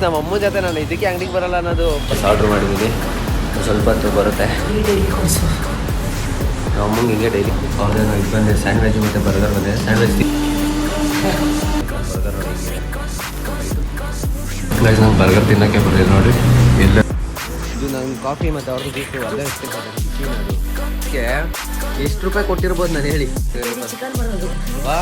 ನಮ್ಮ ಅಮ್ಮ ಜೊತೆ ನಾನು ಇದಕ್ಕೆ ಅಂಗಡಿಗೆ ಬರಲ್ಲ ಅನ್ನೋದು ಆರ್ಡ್ರ್ ಮಾಡಿದ್ದೀನಿ. ಸ್ವಲ್ಪ ಹೊತ್ತು ಬರುತ್ತೆ. ನಮ್ಮ ಅಮ್ಮಂಗೆ ಹಿಂಗೆ ಡೈಲಿ ಅವ್ರದ್ದೇನೋ ಇದು ಬಂದಿದೆ, ಸ್ಯಾಂಡ್ವಿಚ್ ಮತ್ತು ಬರ್ಗರ್ ಬಂದಿದೆ. ಸ್ಯಾಂಡ್ವಿಚ್ ಬರ್ಗರ್ ನೋಡಿ ಹಿಂಗೆ ನಂಗೆ ಬರ್ಗರ್ ತಿನ್ನೋಕ್ಕೆ ಬರೋದು ನೋಡಿರಿ. ಇಲ್ಲ ಇದು ನಂಗೆ ಕಾಫಿ ಮತ್ತು ಅವ್ರದ್ದು ಬೇಕು ಅಲ್ಲೇ ಅದಕ್ಕೆ ಎಷ್ಟು ರೂಪಾಯಿ ಕೊಟ್ಟಿರ್ಬೋದು ನಾನು ಹೇಳಿ. ಬಾ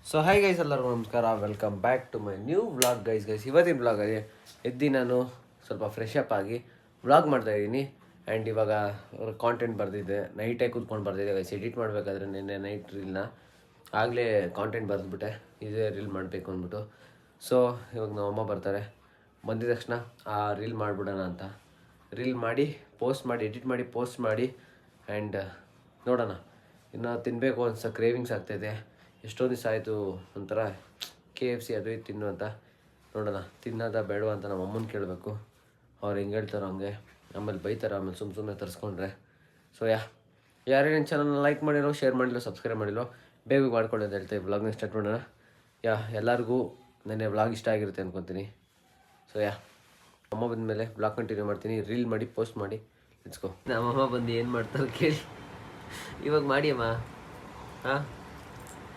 ಸೊ ಹಾಯ್ ಗೈಸ್, ಎಲ್ಲರಿಗೂ ನಮಸ್ಕಾರ. Welcome back to my new vlog guys. ಇವತ್ತಿನ ವ್ಲಾಗಲ್ಲಿ ಎದ್ದು ನಾನು ಸ್ವಲ್ಪ ಫ್ರೆಶ್ ಅಪ್ ಆಗಿ ವ್ಲಾಗ್ ಮಾಡ್ತಾಯಿದ್ದೀನಿ. ಆ್ಯಂಡ್ ಇವಾಗ ಕಾಂಟೆಂಟ್ ಬರೆದಿದ್ದೆ, ನೈಟೇ ಕೂತ್ಕೊಂಡು ಬರ್ತಿದ್ದೆ ಗೈಸ್. ಎಡಿಟ್ ಮಾಡಬೇಕಾದ್ರೆ ನಿನ್ನೆ ನೈಟ್ ರೀಲ್ನ ಆಗಲೇ ಕಾಂಟೆಂಟ್ ಬರೆದ್ಬಿಟ್ಟೆ, ಇದೇ ರೀಲ್ ಮಾಡಬೇಕು ಅಂದ್ಬಿಟ್ಟು. ಸೊ ಇವಾಗ ನಮ್ಮ ಅಮ್ಮ ಬರ್ತಾರೆ, ಬಂದಿದ ತಕ್ಷಣ ಆ ರೀಲ್ ಮಾಡಿಬಿಡೋಣ ಅಂತ ರೀಲ್ ಮಾಡಿ ಪೋಸ್ಟ್ ಮಾಡಿ, ಎಡಿಟ್ ಮಾಡಿ ಪೋಸ್ಟ್ ಮಾಡಿ. ಆ್ಯಂಡ್ ನೋಡೋಣ, ಇನ್ನು ತಿನ್ನಬೇಕು ಅನ್ಸ ಕ್ರೇವಿಂಗ್ಸ್ ಆಗ್ತಾಯಿದೆ. ಎಷ್ಟೋ ದಿವಸ ಆಯಿತು ಒಂಥರ KFC ಅದು ಇದು ತಿನ್ನು ಅಂತ. ನೋಡೋಣ ತಿನ್ನೋದ ಬೇಡವಾ ಅಂತ ನಮ್ಮ ಅಮ್ಮನ ಕೇಳಬೇಕು. ಅವ್ರು ಹೆಂಗೆ ಹೇಳ್ತಾರೋ ಹಂಗೆ, ಆಮೇಲೆ ಬೈತಾರೆ ಆಮೇಲೆ ಸುಮ್ಮನೆ ತರಿಸ್ಕೊಂಡ್ರೆ. ಸೊ ಯಾರೇನು ಚಾನಲ್ನ ಲೈಕ್ ಮಾಡಿರೋ, ಶೇರ್ ಮಾಡಿರೋ, ಸಬ್ಸ್ಕ್ರೈಬ್ ಮಾಡಿರೋ ಬೇಗ ಮಾಡ್ಕೊಳ್ಳಿ ಅಂತ ಹೇಳ್ತೀವಿ. ವ್ಲಾಗ್ನ ಸ್ಟಾರ್ಟ್ ಮಾಡೋಣ. ಎಲ್ಲರಿಗೂ ನೆನ್ನೆ ವ್ಲಾಗ್ ಇಷ್ಟ ಆಗಿರುತ್ತೆ ಅಂದ್ಕೊತೀನಿ. ಸೊ ಅಮ್ಮ ಬಂದಮೇಲೆ ವ್ಲಾಗ್ ಕಂಟಿನ್ಯೂ ಮಾಡ್ತೀನಿ. ರೀಲ್ ಮಾಡಿ ಪೋಸ್ಟ್ ಮಾಡಿ ಇಟ್ಸ್ಕೊ. ನಮ್ಮಮ್ಮ ಬಂದು ಏನು ಮಾಡ್ತಾರೆ ಕೇಳಿ. ಇವಾಗ ಮಾಡಿ ಅಮ್ಮ. ಹಾಂ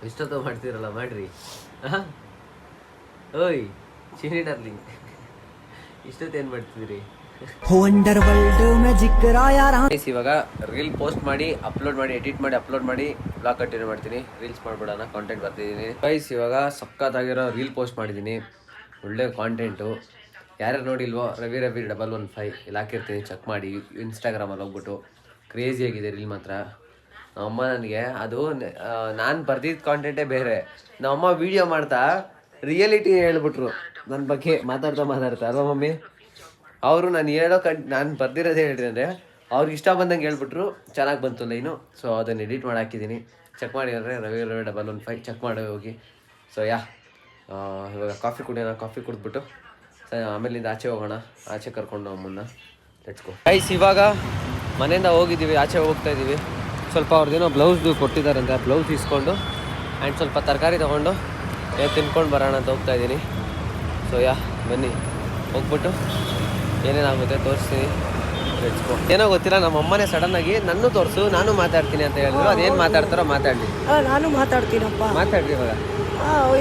ಇಷ್ಟೊತ್ತು ಮಾಡ್ತೀರಲ್ಲ ಮಾಡಿರಿ. ಹಾಂ ಓಯ್ ಚಿನಿ ಡಾರ್ಲಿಂಗ್, ಇಷ್ಟೊತ್ತು ಏನು ಮಾಡ್ತಿದ್ದೀರಿ? ಇವಾಗ ರೀಲ್ ಪೋಸ್ಟ್ ಮಾಡಿ ಅಪ್ಲೋಡ್ ಮಾಡಿ, ಎಡಿಟ್ ಮಾಡಿ ಅಪ್ಲೋಡ್ ಮಾಡಿ ಬ್ಲಾಗ್ ಕಂಟಿನ್ಯೂ ಮಾಡ್ತೀನಿ. ರೀಲ್ಸ್ ಮಾಡ್ಬಿಡೋಣ, ಕಾಂಟೆಂಟ್ ಬರ್ತಿದ್ದೀನಿ ಗೈಸ್. ಇವಾಗ ಸಕ್ಕತ್ತಾಗಿರೋ ರೀಲ್ ಪೋಸ್ಟ್ ಮಾಡಿದ್ದೀನಿ, ಒಳ್ಳೆ ಕಾಂಟೆಂಟು. ಯಾರ್ಯಾರು ನೋಡಿಲ್ವೋ ರವಿ 115 ಇಲ್ಲಿ ಹಾಕಿರ್ತೀನಿ, ಚೆಕ್ ಮಾಡಿ. ಇನ್ಸ್ಟಾಗ್ರಾಮಲ್ಲಿ ಹೋಗ್ಬಿಟ್ಟು ಕ್ರೇಜಿಯಾಗಿದೆ ರೀಲ್ ಮಾತ್ರ. ನಮ್ಮಮ್ಮ ನನಗೆ ಅದು ನಾನು ಬರ್ದಿದ್ದ ಕಾಂಟೆಂಟೇ ಬೇರೆ, ನಮ್ಮಮ್ಮ ವೀಡಿಯೋ ಮಾಡ್ತಾ ರಿಯಾಲಿಟಿ ಹೇಳ್ಬಿಟ್ರು ನನ್ನ ಬಗ್ಗೆ ಮಾತಾಡ್ತಾ ಅಲ್ವಾ ಮಮ್ಮಿ? ಅವರು ನಾನು ನಾನು ಬರ್ದಿರೋದೇ ಹೇಳಿದೆ ಅಂದರೆ ಅವ್ರಿಗೆ ಇಷ್ಟ ಬಂದಂಗೆ ಹೇಳ್ಬಿಟ್ರು. ಚೆನ್ನಾಗಿ ಬಂತು ಲೈನು. ಸೊ ಅದನ್ನು ಎಡಿಟ್ ಮಾಡಿ ಹಾಕಿದ್ದೀನಿ, ಚೆಕ್ ಮಾಡಿ ಅಂದರೆ ರವಿ 115 ಚೆಕ್ ಮಾಡಿ ಹೋಗಿ. ಸೊ ಇವಾಗ ಕಾಫಿ ಕುಡಿಯೋಣ. ಕಾಫಿ ಕುಡಿದ್ಬಿಟ್ಟು ಆಮೇಲಿಂದ ಆಚೆ ಹೋಗೋಣ. ಆಚೆ ಕರ್ಕೊಂಡು ಅಮ್ಮನ್ನ ಲೆಟ್ಸ್ ಗೋ ಗೈಸ್. ಇವಾಗ ಮನೆಯಿಂದ ಹೋಗಿದ್ದೀವಿ, ಆಚೆ ಹೋಗ್ತಾ ಇದ್ದೀವಿ. ಸ್ವಲ್ಪ ಅವ್ರದ್ದೇನೋ ಬ್ಲೌಸ್ದು ಕೊಟ್ಟಿದ್ದಾರಂತೆ, ಆ ಬ್ಲೌಸ್ ಇಸ್ಕೊಂಡು ಆ್ಯಂಡ್ ಸ್ವಲ್ಪ ತರಕಾರಿ ತೊಗೊಂಡು ತಿನ್ಕೊಂಡು ಬರೋಣ ಅಂತ ಹೋಗ್ತಾಯಿದ್ದೀನಿ. ಸೊ ಬನ್ನಿ ಹೋಗ್ಬಿಟ್ಟು ಏನೇನಾಗುತ್ತೆ ತೋರಿಸ್ತೀನಿ. Let's go. ಏನೋ ಗೊತ್ತಿಲ್ಲ, ನಮ್ಮ ಅಮ್ಮನೇ ಸಡನ್ನಾಗಿ ನನ್ನೂ ತೋರಿಸು ನಾನು ಮಾತಾಡ್ತೀನಿ ಅಂತ ಹೇಳಿದ್ರು. ಅದೇನು ಮಾತಾಡ್ತಾರೋ ಮಾತಾಡಲಿ. ನಾನು ಮಾತಾಡ್ತೀನಪ್ಪ. ಮಾತಾಡ್ರಿ ಇವಾಗ.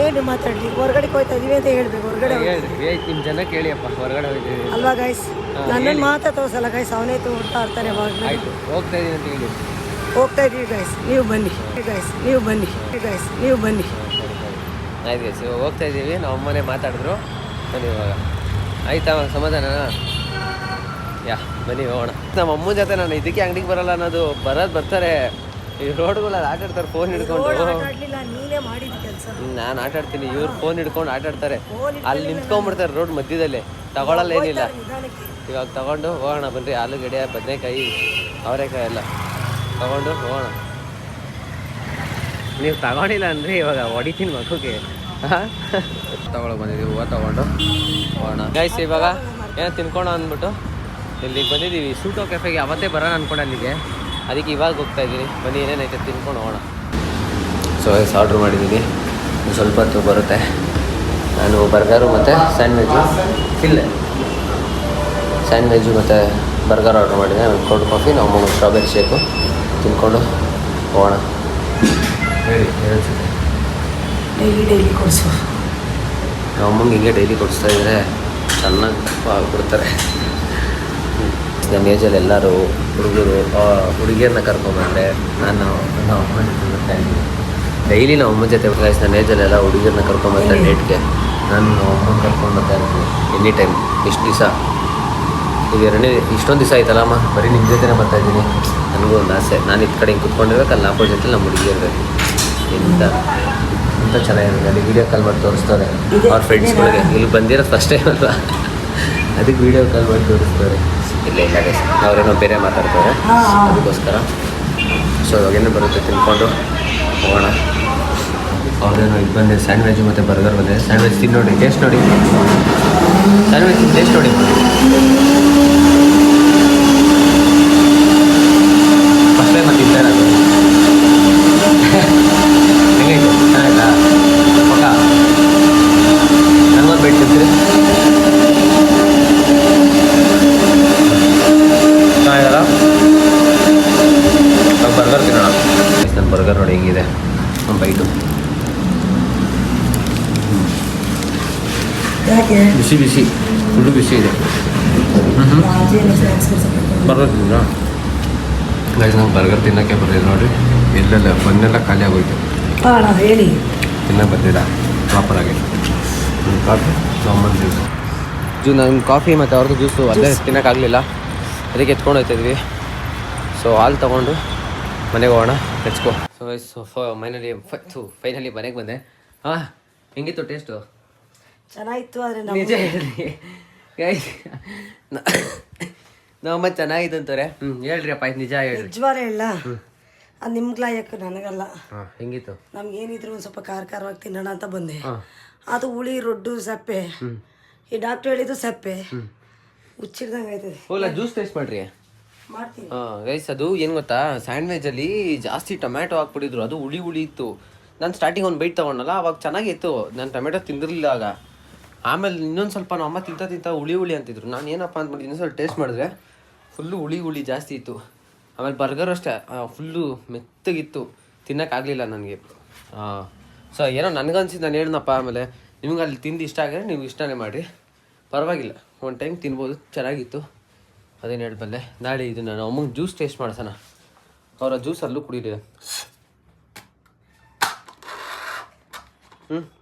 ಏನು ಮಾತಾಡ್ಲಿ? ಹೊರಗಡೆ ಹೋಗ್ತಾ ಇದೀವಿ ಅಂತ ಹೇಳ್ಬೇಕು. ಹೊರಗಡೆ ಹೇಳ್ರಿ, ನಿಮ್ಮ ಜನ ಕೇಳಿಯಪ್ಪ. ಹೊರಗಡೆ ಹೋಗ್ತೀವಿ ಅಲ್ವಾ ಗೈಸ್? ನನ್ನನ್ನು ಮಾತಾ ತೋರಿಸಲ್ಲ ಗೈಸ್, ಅವನೇ ಹೋಗ್ತಾ ಇರ್ತಾನೆ. ಆಯಿತು, ಹೋಗ್ತಾ ಇದೀನಿ ಅಂತ ಹೇಳಿ. ಹೋಗ್ತಾ ಇದೀವಿ ಗೈಸ್, ನೀವು ಬನ್ನಿ. ಗೈಸ್ ನೀವು ಬನ್ನಿ. ಗೈಸ್ ನೀವು ಬನ್ನಿ. ಆಯ್ತು ಗೈಸ್, ಇವಾಗ ಹೋಗ್ತಾ ಇದ್ದೀವಿ. ನಮ್ಮ ಅಮ್ಮನೇ ಮಾತಾಡಿದ್ರು. ಬನ್ನಿ ಇವಾಗ. ಆಯ್ತಾ ಸಮಾಧಾನ? ಬನ್ನಿ ಹೋಗೋಣ. ನಮ್ಮ ಅಮ್ಮನ ಜೊತೆ ನಾನು ಇದಕ್ಕೆ ಅಂಗಡಿಗೆ ಬರಲ್ಲ ಅನ್ನೋದು ಬರ್ತಾರೆ. ಈ ರೋಡ್ಗಳಲ್ಲಿ ಆಟಾಡ್ತಾರೆ ಫೋನ್ ಹಿಡ್ಕೊಂಡು. ನಾನು ಆಟಾಡ್ತೀನಿ, ಇವ್ರು ಫೋನ್ ಹಿಡ್ಕೊಂಡು ಆಟಾಡ್ತಾರೆ. ಅಲ್ಲಿ ನಿಂತ್ಕೊಂಡ್ಬಿಡ್ತಾರೆ ರೋಡ್ ಮಧ್ಯದಲ್ಲೇ, ತಗೊಳ್ಳಲ್ಲ ಏನಿಲ್ಲ. ಇವಾಗ ತಗೊಂಡು ಹೋಗೋಣ ಬನ್ರಿ. ಆಲೂಗಡ್ಡೆ, ಬದನೆಕಾಯಿ, ಅವರೆಕಾಯಿ ಎಲ್ಲ ತಗೊಂಡು ಹೋಗೋಣ. ನೀವು ತಗೊಂಡಿಲ್ಲ ಅಂದರೆ ಇವಾಗ ಹೊಡಿತೀನಿ ಮಗುಗೆ. ತಗೊಳಕ್ ಬಂದಿದ್ದೀವಿ, ಹೂವು ತಗೊಂಡು ಹೋಗೋಣ ಗೈಸ್. ಇವಾಗ ಏನೋ ತಿನ್ಕೋಣ ಅಂದ್ಬಿಟ್ಟು ಇಲ್ಲಿಗೆ ಬಂದಿದ್ದೀವಿ. ಸೂಟೋ ಕೆಫೆಗೆ. ಅವತ್ತೇ ಬರೋಣ ಅಂದ್ಕೊಂಡು ಅಲ್ಲಿಗೆ, ಅದಕ್ಕೆ ಇವಾಗ ಹೋಗ್ತಾ ಇದ್ದೀನಿ. ಬನ್ನಿ ಏನೇನೈತೆ ತಿನ್ಕೊಂಡು ಹೋಗೋಣ. ಸೊ ಆರ್ಡ್ರ್ ಮಾಡಿದ್ದೀನಿ, ಸ್ವಲ್ಪ ಹೊತ್ತು ಬರುತ್ತೆ. ನಾನು ಬರ್ಗರು ಮತ್ತು ಸ್ಯಾಂಡ್ವಿಚ್ಚು ಸ್ಯಾಂಡ್ವಿಚ್ಚು ಮತ್ತು ಬರ್ಗರ್ ಆರ್ಡ್ರ್ ಮಾಡಿದೆ. ಒಂದು ಕೋಲ್ಡ್ ಕಾಫಿ, ನಾವು ಸ್ಟ್ರಾಬೆರಿ ಶೇಕು ತಿನ್ಕೊಂಡು ಹೋಗೋಣ. ಹೇಳಿ ಏನಿಸುತ್ತೆ? ಡೈಲಿ ಕೊಡಿಸು. ನಮ್ಮ ಅಮ್ಮಂಗೆ ಹಿಂಗೆ ಡೈಲಿ ಕೊಡಿಸ್ತಾ ಇದ್ದರೆ ಚೆನ್ನಾಗಿ ಕೊಡ್ತಾರೆ. ನನ್ನ ಏಜಲ್ಲಿ ಎಲ್ಲರೂ ಹುಡುಗಿಯರನ್ನ ಕರ್ಕೊಂಬಂದರೆ ನಾನು ನಮ್ಮ ಅಮ್ಮನ ಬರ್ತಾ ಇದ್ದೀನಿ. ಡೈಲಿ ನಮ್ಮ ಅಮ್ಮನ ಜೊತೆ ಗೈಸ್. ನನ್ನ ಏಜಲ್ಲೆಲ್ಲ ಹುಡುಗಿಯರನ್ನ ಕರ್ಕೊಂಬರ್ತಾರೆ ಡೇಟ್ಗೆ. ನಾನು ನಮ್ಮ ಅಮ್ಮನ ಕರ್ಕೊಂಡು ಬರ್ತಾ ಇರ್ತೀನಿ ಎನಿ ಟೈಮ್. ಇಷ್ಟು ದಿವಸ ಈಗ ಇಷ್ಟೊಂದು ದಿವಸ ಆಯ್ತಲ್ಲ ಅಮ್ಮ, ಬರೀ ನಿಮ್ಮ ಜೊತೆನೇ ಬರ್ತಾಯಿದ್ದೀನಿ. ನನಗೂ ಒಂದು ಆಸೆ, ನಾನು ಈ ಕಡೆ ಹಿಂಗೆ ಕುತ್ಕೊಂಡಿರ್ಬೇಕು, ಅಲ್ಲಿ ಆಪೋಸಿಟಲ್ಲಿ ನಮ್ಮ ಹುಡುಗಿ ಇರಬೇಕು. ಇಂಥ ಚೆನ್ನಾಗಿರುತ್ತೆ. ಅಲ್ಲಿ ವೀಡಿಯೋ ಕಾಲ್ ಮಾಡಿ ತೋರಿಸ್ತಾರೆ ಅವ್ರ ಫ್ರೆಂಡ್ಸ್ಗಳಿಗೆ. ಇಲ್ಲಿ ಬಂದಿರೋದು ಫಸ್ಟ್ ಟೈಮ್ ಅಲ್ವಾ, ಅದಕ್ಕೆ ವೀಡಿಯೋ ಕಾಲ್ ಮಾಡಿ ತೋರಿಸ್ತಾರೆ. ಇಲ್ಲ ಗೈಸ್, ಅವರೇನೋ ಬೇರೆ ಮಾತಾಡ್ತಾರೆ, ಅದಕ್ಕೋಸ್ಕರ. ಸೊ ಇವಾಗೇನು ಬರುತ್ತೆ ತಿನ್ಕೊಂಡು ಹೋಗೋಣ. ಅವ್ರದ್ದೇನೋ ಇದು ಬಂದಿದೆ, ಸ್ಯಾಂಡ್ವಿಚ್ ಮತ್ತು ಬರ್ಗರ್ ಬಂದಿದೆ. ಸ್ಯಾಂಡ್ವಿಚ್ ತಿಂದು ನೋಡಿ, ಟೇಸ್ಟ್ ನೋಡಿ. ಸ್ಯಾಂಡ್ವಿಚ್ ಟೇಸ್ಟ್ ನೋಡಿ. ನೋಡಿ ಹೆಂಗಿದೆ ಬೈಟು. ಯಾಕೆ ಬಿಸಿ ಬಿಸಿ ಫುಲ್ಲು ಬಿಸಿ ಇದೆ. ಬರೋದಿಲ್ಲ ಗೈಸ್, ನಂಗೆ ಬರ್ಗರ್ ತಿನ್ನೋಕ್ಕೆ ಬರ್ತಿದೆ ನೋಡಿ. ಎಲ್ಲೆಲ್ಲ ಬನ್ನೆಲ್ಲ ಖಾಲಿ ಆಗೋಯ್ತು. ಹಾಂ ಹೇಳಿ. ತಿನ್ನೋಕೆ ಬರ್ತಿಲ್ಲ ಪ್ರಾಪರಾಗಿ. ಕಾಫಿ ನಮ್ಮದು ಜ್ಯೂಸ್ ನನ್ನ ಕಾಫಿ ಮತ್ತು ಅವ್ರದ್ದು ಜ್ಯೂಸು ಅಲ್ಲೇ ತಿನ್ನೋಕ್ಕಾಗಲಿಲ್ಲ, ಅದಕ್ಕೆ ಎತ್ಕೊಂಡು ಹೋಗ್ತಾಯಿದ್ವಿ. ಸೊ ಹಾಲು ತೊಗೊಂಡು ಮನೆಗೆ ಹೋಗೋಣ, ಲೆಟ್ಸ್ಗೋ. ಸೊ ಗೈಸ್ ಫೈನಲಿ ಮನೆಗೆ ಬಂದೆ. ಹಾಂ, ಹೆಂಗಿತ್ತು ಟೇಸ್ಟು? ಚೆನ್ನಾಗಿತ್ತು. ಆದರೆ ನಿಜ ಹೇಳಿ ಗೈಸ್, ನಮ್ಮಮ್ಮ ಚೆನ್ನಾಗಿತ್ತು ಅಂತಾರೆ. ಹೇಳ್ರಿ ಅಪ್ಪ, ನಿಜ ಹೇಳ್ರಿ. ನಿಜವಾಗ್ಲೂ ಹೇಳ, ಅದು ನಿಮ್ಗೆ ಲಾಯಕ್, ನನಗಲ್ಲ. ಹಾಂ, ಹೆಂಗಿತ್ತು? ನಮ್ಗೆ ಏನಿದ್ರು ಒಂದು ಸ್ವಲ್ಪ ಖಾರವಾಗಿ ತಿನ್ನೋಣ ಅಂತ ಬಂದೆ. ಅದು ಹುಳಿ ರೊಡ್ಡು ಸಪ್ಪೆ. ಈ ಡಾಕ್ಟ್ರು ಹೇಳಿದ್ದು ಸಪ್ಪೆ ಹುಚ್ಚಿಡ್ದಂಗೆ ಆಯ್ತದೆ. ಓಲ್ಲ ಜ್ಯೂಸ್ ಟೇಸ್ಟ್ ಮಾಡ್ರಿ. ಮಾಡ್ತೀನಿ. ಹಾಂ ಗೈಸ್, ಅದು ಏನು ಗೊತ್ತಾ, ಸ್ಯಾಂಡ್ವಿಚಲ್ಲಿ ಜಾಸ್ತಿ ಟೊಮ್ಯಾಟೊ ಹಾಕ್ಬಿಟ್ಟಿದ್ರು, ಅದು ಹುಳಿ ಹುಳಿ ಇತ್ತು. ನಾನು ಸ್ಟಾರ್ಟಿಂಗ್ ಒಂದು ಬೈಟ್ ತೊಗೊಂಡಲ್ಲ, ಅವಾಗ ಚೆನ್ನಾಗಿತ್ತು. ನಾನು ಟೊಮೆಟೊ ತಿಂದಿರಲಿಲ್ಲ ಆಗ. ಆಮೇಲೆ ಇನ್ನೊಂದು ಸ್ವಲ್ಪ ನಮ್ಮ ಅಮ್ಮ ತಿಂತ ಹುಳಿ ಹುಳಿ ಅಂತಿದ್ರು. ನಾನು ಏನಪ್ಪ ಅಂದ್ಬಿಟ್ಟು ಇನ್ನೊಂದು ಸ್ವಲ್ಪ ಟೇಸ್ಟ್ ಮಾಡಿದ್ರೆ ಫುಲ್ಲು ಹುಳಿ ಜಾಸ್ತಿ ಇತ್ತು. ಆಮೇಲೆ ಬರ್ಗರ್ ಅಷ್ಟೇ ಫುಲ್ಲು ಮೆತ್ತಗಿತ್ತು, ತಿನ್ನೋಕ್ಕಾಗಲಿಲ್ಲ ನನಗೆ. ಸೊ ಏನೋ ನನಗನ್ಸಿದ್ದು ನಾನು ಹೇಳಿದ್ನಪ್ಪ. ಆಮೇಲೆ ನಿಮ್ಗೆ ಅಲ್ಲಿ ತಿಂದು ಇಷ್ಟ ಆಗಿದ್ರೆ ನೀವು ಇಷ್ಟನೇ ಮಾಡಿರಿ, ಪರವಾಗಿಲ್ಲ, ಒಂದು ಟೈಮ್ ತಿನ್ಬೋದು, ಚೆನ್ನಾಗಿತ್ತು. ಅದೇನು ಹೇಳ್ಬಲ್ಲೆ. ನಾಳೆ ಇದು ನಾನು ಅಮ್ಮಂಗೆ ಜ್ಯೂಸ್ ಟೇಸ್ಟ್ ಮಾಡ್ಸೋಣ. ಅವರ ಜ್ಯೂಸ್ ಅಲ್ಲೂ ಕುಡಿಲಿದೆ.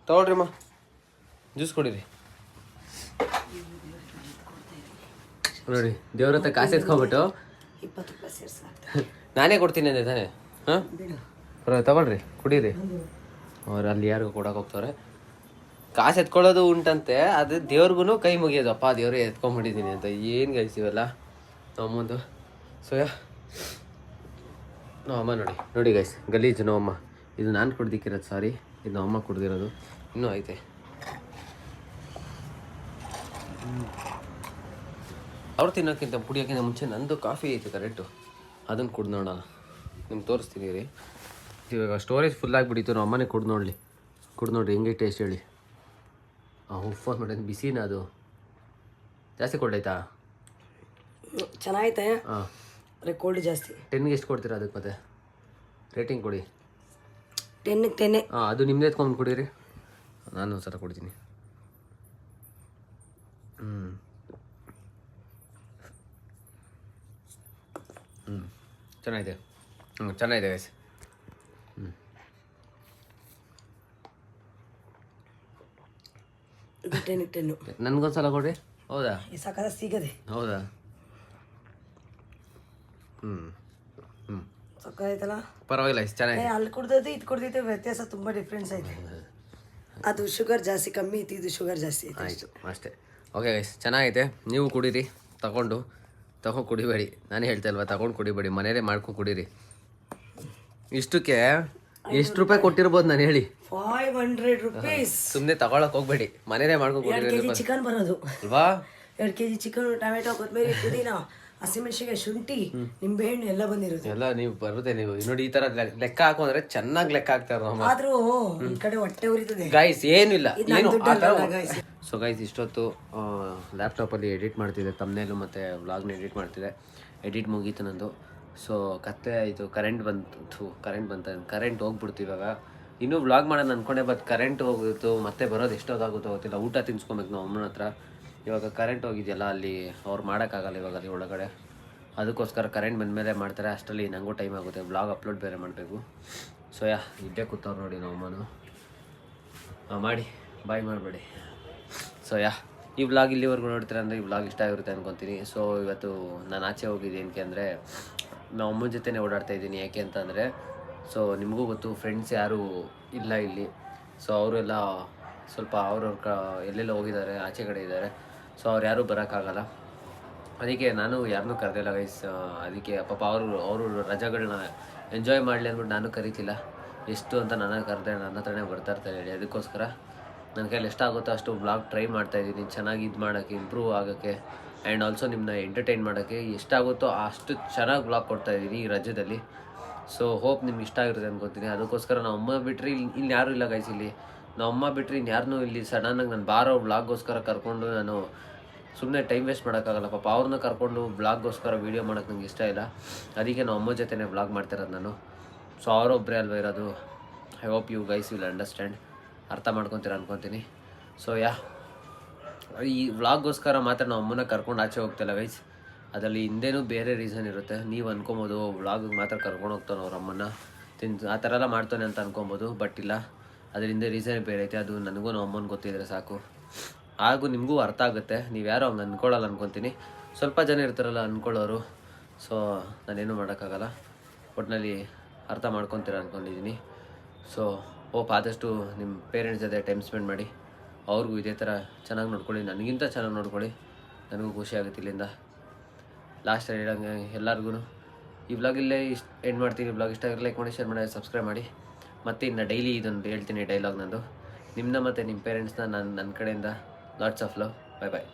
ತೊಗೊಳ್ರಿ ಅಮ್ಮ, ಜ್ಯೂಸ್ ಕೊಡಿರಿ. ನೋಡಿ, ದೇವ್ರ ಹತ್ರ ಕಾಸು ಎತ್ಕೊಬಿಟ್ಟು 20 ರೂಪಾಯಿ ಸೇರ್ಸ ನಾನೇ ಕೊಡ್ತೀನಿ ಅಂದೆ ತಾನೆ. ಹಾಂ, ತಗೊಳ್ರಿ, ಕುಡೀರಿ. ಅವ್ರು ಅಲ್ಲಿ ಯಾರಿಗೂ ಕೊಡೋಕೆ ಹೋಗ್ತಾರೆ. ಕಾಸು ಎತ್ಕೊಳ್ಳೋದು ಉಂಟಂತೆ, ಅದು ದೇವ್ರಿಗೂ ಕೈ ಮುಗಿಯೋದು. ಅಪ್ಪ ದೇವ್ರೇ ಎತ್ಕೊಂಡ್ಬಿಟ್ಟಿದ್ದೀನಿ ಅಂತ. ಏನು ಗೈಸಿವಲ್ಲ ನಮ್ಮಂದು. ಸೊ ಅಮ್ಮ ನೋಡಿ ಗೈಸ್, ಗಲೀಜು ನಮ್ಮಮ್ಮ. ಇದು ನಾನು ಕುಡ್ದಿಕ್ಕಿರೋದು, ಸಾರಿ, ಇದು ನಮ್ಮಮ್ಮ ಕುಡ್ದಿರೋದು. ಇನ್ನೂ ಐತೆ. ಅವ್ರು ತಿನ್ನೋಕ್ಕಿಂತ ಕುಡಿಯೋಕ್ಕಿಂತ ಮುಂಚೆ ನಂದು ಕಾಫಿ ಐತೆ ಕರೆಕ್ಟು, ಅದನ್ನು ಕುಡ್ದು ನೋಡೋಣ. ನಿಮ್ಗೆ ತೋರಿಸ್ತೀನಿ ರೀ. ಇವಾಗ ಸ್ಟೋರೇಜ್ ಫುಲ್ ಆಗಿಬಿಟ್ಟಿತ್ತು. ನಮ್ಮ ಅಮ್ಮನೇ ಕುಡ್ದು ನೋಡ್ರಿ ಹೆಂಗೆ ಟೇಸ್ಟ್ ಹೇಳಿ. ಫೋನ್ ಮಾಡಿ, ಬಿಸಿನ ಅದು ಜಾಸ್ತಿ ಕೊಡ್ಲೈತಾ? ಚೆನ್ನಾಗೈತೆ. ಹಾಂ, ಕೋಲ್ಡ್ ಜಾಸ್ತಿ. 10ಗೆ ಎಷ್ಟು ಕೊಡ್ತೀರಾ ಅದಕ್ಕೆ? ಮತ್ತೆ ರೇಟಿಂಗ್ ಕೊಡಿ. 10ಗೆ 10. ಹಾಂ, ಅದು ನಿಮ್ಮದೇ ಎತ್ಕೊಂಡು ಕುಡೀರಿ, ನಾನು ಒಂದು ಸಲ ಕೊಡ್ತೀನಿ. ಚೆನ್ನಾಗಿದೆ. ಚೆನ್ನಾಗಿದೆ ಗೈಸ್. ಇದು 10ಗೆ 10. ನನಗೊಂದ್ಸಲ ಕೊಡ್ರಿ. ಹೌದಾ? ಈ ಸಕದ ಸಿಗದೆ. ಹೌದಾ? ಸಕ್ಕತ್ತಾಯ್ತಲ್ಲ. ಪರವಾಗಿಲ್ಲ, ಚೆನ್ನಾಗಿದೆ. ಅಲ್ಲಿ ಕುಡ್ದದ್ದು ಇದು ಕುಡ್ದಿದ್ದು ವ್ಯತ್ಯಾಸ ತುಂಬ ಡಿಫ್ರೆನ್ಸ್ ಐತೆ. ಅದು ಶುಗರ್ ಜಾಸ್ತಿ ಕಮ್ಮಿ ಇತ್ತು, ಇದು ಶುಗರ್ ಜಾಸ್ತಿ ಐತೆ. ಆಯಿತು, ಅಷ್ಟೇ. ಓಕೆ ಗೈಸ್, ಚೆನ್ನಾಗೈತೆ. ನೀವು ಕುಡೀರಿ, ತಗೊಂಡು ಕುಡಿಬೇಡಿ. ನಾನೇ ಹೇಳ್ತಾ ಇಲ್ವಾ, ತಗೊಂಡು ಕುಡಿಬೇಡಿ, ಮನೇಲೇ ಮಾಡ್ಕೊಂಡು ಕುಡೀರಿ. ಇಷ್ಟಕ್ಕೆ ಎಷ್ಟು ರೂಪಾಯಿ ಕೊಟ್ಟಿರ್ಬೋದು ನಾನು ಹೇಳಿ? 500 ರೂಪೀಸ್. ಸುಮ್ಮನೆ ತಗೊಳಕ್ ಹೋಗ್ಬೇಡಿ, ಮನೇಲೇ ಮಾಡ್ಕೊಂಡು 2 ಕುಡೀರಿ kg ಚಿಕನ್ ಬರೋದು ಅಲ್ವಾ? 2 kg ಚಿಕನ್, ಟೊಮೆಟೊ, ಕೊತ್ತಂಬರಿ, ಪುದೀನ, ಹಸಿಮೆಣಸಿಗೆ, ಶುಂಠಿ, ನಿಂಬೆಹಣ್ಣು ಎಲ್ಲ ಬಂದಿರುತ್ತೆ. ಎಲ್ಲ ನೀವು ಬರುತ್ತೆ. ನೀವು ನೋಡಿ, ಈ ತರ ಲೆಕ್ಕ ಹಾಕೊಂಡ್ರೆ ಚೆನ್ನಾಗಿ ಲೆಕ್ಕ ಹಾಕ್ತಾರೆ. ಆದ್ರೂ ಈ ಕಡೆ ಹೊಟ್ಟೆ ಉರಿತದೆ ಗೈಸ್, ಏನಿಲ್ಲ, ಏನು ಗೈಸ್. ಸೊ ಗೈಸ್, ಇಷ್ಟೊತ್ತು ಲ್ಯಾಪ್ಟಾಪಲ್ಲಿ ಎಡಿಟ್ ಮಾಡ್ತಿದ್ದೆ, ತಮ್ನೇಲು ಮತ್ತು ವ್ಲಾಗ್ನ ಎಡಿಟ್ ಮಾಡ್ತಿದ್ದೆ. ಎಡಿಟ್ ಮುಗೀತು ನಂದು. ಸೊ ಕತ್ತೆ ಆಯಿತು, ಕರೆಂಟ್ ಕರೆಂಟ್ ಹೋಗ್ಬಿಡ್ತು. ಇವಾಗ ಇನ್ನೂ ವ್ಲಾಗ್ ಮಾಡೋದು ಅಂದ್ಕೊಂಡೆ, ಬಟ್ ಕರೆಂಟ್ ಹೋಗಿತ್ತು. ಮತ್ತೆ ಬರೋದು ಎಷ್ಟೊತ್ತಾಗುತ್ತೋ ಗೊತ್ತಿಲ್ಲ. ಊಟ ತಿನ್ಸ್ಕೊಬೇಕು ನಾವು ಅಮ್ಮನ ಹತ್ರ. ಇವಾಗ ಕರೆಂಟ್ ಹೋಗಿದೆಯಲ್ಲ, ಅಲ್ಲಿ ಅವ್ರು ಮಾಡೋಕ್ಕಾಗಲ್ಲ ಇವಾಗ ಅಲ್ಲಿ ಒಳಗಡೆ. ಅದಕ್ಕೋಸ್ಕರ ಕರೆಂಟ್ ಬಂದಮೇಲೆ ಮಾಡ್ತಾರೆ. ಅಷ್ಟರಲ್ಲಿ ನನಗೂ ಟೈಮ್ ಆಗುತ್ತೆ, ವ್ಲಾಗ್ ಅಪ್ಲೋಡ್ ಬೇರೆ ಮಾಡಬೇಕು. ಸೊ ಇದ್ದೇ ಕೂತವ್ರು ನೋಡಿ ನಾವು ಅಮ್ಮನು. ಮಾಡಿ ಬಾಯ್ ಮಾಡಬೇಡಿ. ಸೊ ಈ ವ್ಲಾಗ್ ಇಲ್ಲಿವರೆಗೂ ನೋಡ್ತೀರ ಅಂದರೆ ಈ ವ್ಲಾಗ್ ಇಷ್ಟ ಆಗಿರುತ್ತೆ ಅಂದ್ಕೊತೀನಿ. ಸೊ ಇವತ್ತು ನಾನು ಆಚೆ ಹೋಗಿದ್ದು ಏನಕ್ಕೆ ಅಂದರೆ, ನಾವು ಅಮ್ಮನ ಜೊತೆನೇ ಓಡಾಡ್ತಾ ಇದ್ದೀನಿ. ಯಾಕೆ ಅಂತಂದರೆ, ಸೊ ನಿಮಗೂ ಗೊತ್ತು, ಫ್ರೆಂಡ್ಸ್ ಯಾರೂ ಇಲ್ಲ ಇಲ್ಲಿ. ಸೊ ಅವರೆಲ್ಲ ಸ್ವಲ್ಪ ಅವ್ರವ್ರ ಎಲ್ಲೆಲ್ಲ ಹೋಗಿದ್ದಾರೆ, ಆಚೆ ಕಡೆ ಇದ್ದಾರೆ. ಸೊ ಅವ್ರು ಯಾರೂ ಬರೋಕ್ಕಾಗಲ್ಲ. ಅದಕ್ಕೆ ನಾನು ಯಾರನ್ನೂ ಕರೆದಿಲ್ಲ ಗೈಸ್. ಅದಕ್ಕೆ ಪಾಪ ಅವರು ರಜೆಗಳನ್ನ ಎಂಜಾಯ್ ಮಾಡಲಿ ಅಂದ್ಬಿಟ್ಟು ನಾನು ಕರಿತಿಲ್ಲ. ಎಷ್ಟು ಅಂತ ನನ್ನ ಕರೆದೆ, ನನ್ನ ಹತ್ರನೇ ಬರ್ತಾಯಿರ್ತಾರೆ ಹೇಳಿ. ಅದಕ್ಕೋಸ್ಕರ ನನ್ನ ಕೈಲಿ ಎಷ್ಟಾಗುತ್ತೋ ಅಷ್ಟು ವ್ಲಾಗ್ ಟ್ರೈ ಮಾಡ್ತಾಯಿದ್ದೀನಿ, ಚೆನ್ನಾಗಿ ಇದು ಮಾಡೋಕ್ಕೆ, ಇಂಪ್ರೂವ್ ಆಗೋಕ್ಕೆ, ಆ್ಯಂಡ್ ಆಲ್ಸೋ ನಿಮ್ಮನ್ನ ಎಂಟರ್ಟೈನ್ ಮಾಡೋಕ್ಕೆ. ಎಷ್ಟಾಗುತ್ತೋ ಅಷ್ಟು ಚೆನ್ನಾಗಿ ವ್ಲಾಗ್ ಕೊಡ್ತಾಯಿದ್ದೀನಿ ಈ ರಜದಲ್ಲಿ. ಸೊ ಹೋಪ್ ನಿಮ್ಗೆ ಇಷ್ಟ ಆಗಿರುತ್ತೆ ಅನ್ಕೊತೀನಿ. ಅದಕ್ಕೋಸ್ಕರ ನಾವು ಅಮ್ಮ ಬಿಟ್ಟರೆ ಇಲ್ಲಿ ಯಾರೂ ಇಲ್ಲ ಗೈಸ್. ಇಲ್ಲಿ ನಾವು ಅಮ್ಮ ಬಿಟ್ಟರೆ ಇನ್ಯಾರನ್ನೂ ಇಲ್ಲಿ ಸಡನ್ನಾಗಿ ನಾನು ಬಾರೋ ವ್ಲಾಗ್ಗೋಸ್ಕರ ಕರ್ಕೊಂಡು ನಾನು ಸುಮ್ಮನೆ ಟೈಮ್ ವೇಸ್ಟ್ ಮಾಡೋಕ್ಕಾಗಲ್ಲ. ಪಾಪ ಅವ್ರನ್ನ ಕರ್ಕೊಂಡು ವ್ಲಾಗ್ಗೋಸ್ಕರ ವೀಡಿಯೋ ಮಾಡೋಕ್ಕೆ ನಂಗೆ ಇಷ್ಟ ಇಲ್ಲ. ಅದಕ್ಕೆ ನಾವು ಅಮ್ಮ ಜೊತೆನೇ ವ್ಲಾಗ್ ಮಾಡ್ತಿರೋದು ನಾನು. ಸೊ ಅವರೊಬ್ಬರೇ ಅಲ್ವ ಇರೋದು. I hope you guys will understand, ಅರ್ಥ ಮಾಡ್ಕೊತೀರ ಅನ್ಕೊತೀನಿ. ಸೊ ಈ ವ್ಲಾಗ್ಗೋಸ್ಕರ ಮಾತ್ರ ನಾವು ಅಮ್ಮನ್ನ ಕರ್ಕೊಂಡು ಆಚೆ ಹೋಗ್ತಿಲ್ಲ ಗೈಸ್. ಅದರಲ್ಲಿ ಹಿಂದೇನೂ ಬೇರೆ ರೀಸನ್ ಇರುತ್ತೆ. ನೀವು ಅನ್ಕೊಬೋದು ವ್ಲಾಗಿಗೆ ಮಾತ್ರ ಕರ್ಕೊಂಡು ಹೋಗ್ತಾನೆ ಅವ್ರ ಅಮ್ಮನ್ನ ಆ ಥರ ಎಲ್ಲ ಮಾಡ್ತಾನೆ ಅಂತ ಅನ್ಕೊಬೋದು. ಬಟ್ ಇಲ್ಲ, ಅದರಿಂದ ರೀಸನ್ ಬೇರೆ ಐತೆ. ಅದು ನನಗೂ ನಮ್ಮ ಅಮ್ಮನ ಗೊತ್ತಿದ್ರೆ ಸಾಕು, ಹಾಗೂ ನಿಮಗೂ ಅರ್ಥ ಆಗುತ್ತೆ. ನೀವು ಯಾರೋ ಹಂಗೆ ಅಂದ್ಕೊಳ್ಳಲ್ಲ ಅನ್ಕೊತೀನಿ. ಸ್ವಲ್ಪ ಜನ ಇರ್ತಾರಲ್ಲ ಅಂದ್ಕೊಳ್ಳೋರು. ಸೊ ನಾನೇನು ಮಾಡೋಕ್ಕಾಗಲ್ಲ. ಒಟ್ಟಿನಲ್ಲಿ ಅರ್ಥ ಮಾಡ್ಕೊತೀರ ಅಂದ್ಕೊಂಡಿದ್ದೀನಿ. ಸೊ ಹೋಪ್ ಆದಷ್ಟು ನಿಮ್ಮ ಪೇರೆಂಟ್ಸ್ ಜೊತೆ ಟೈಮ್ ಸ್ಪೆಂಡ್ ಮಾಡಿ, ಅವ್ರಿಗೂ ಇದೇ ಥರ ಚೆನ್ನಾಗಿ ನೋಡ್ಕೊಳ್ಳಿ, ನನಗಿಂತ ಚೆನ್ನಾಗಿ ನೋಡ್ಕೊಳ್ಳಿ. ನನಗೂ ಖುಷಿ ಆಗುತ್ತೆ ಇಲ್ಲಿಂದ. ಲಾಸ್ಟ್ ಹೇಳಂಗೆ ಎಲ್ಲರಿಗೂ ಈ ವ್ಲಾಗ್ ಇಲ್ಲೇ ಎಂಡ್ ಮಾಡ್ತೀನಿ. ವ್ಲಾಗ್ ಇಷ್ಟ ಆಗಿದ್ರೆ ಲೈಕ್ ಮಾಡಿ, ಶೇರ್ ಮಾಡಿ, ಸಬ್ಸ್ಕ್ರೈಬ್ ಮಾಡಿ. ಮತ್ತು ಇನ್ನು ಡೈಲಿ ಇದೊಂದು ಹೇಳ್ತೀನಿ ಡೈಲಾಗ್ ನಂದು. ನಿಮ್ಮನ್ನ ಮತ್ತು ನಿಮ್ಮ ಪೇರೆಂಟ್ಸ್ನ ನನ್ನ ಕಡೆಯಿಂದ lots of love. Bye bye.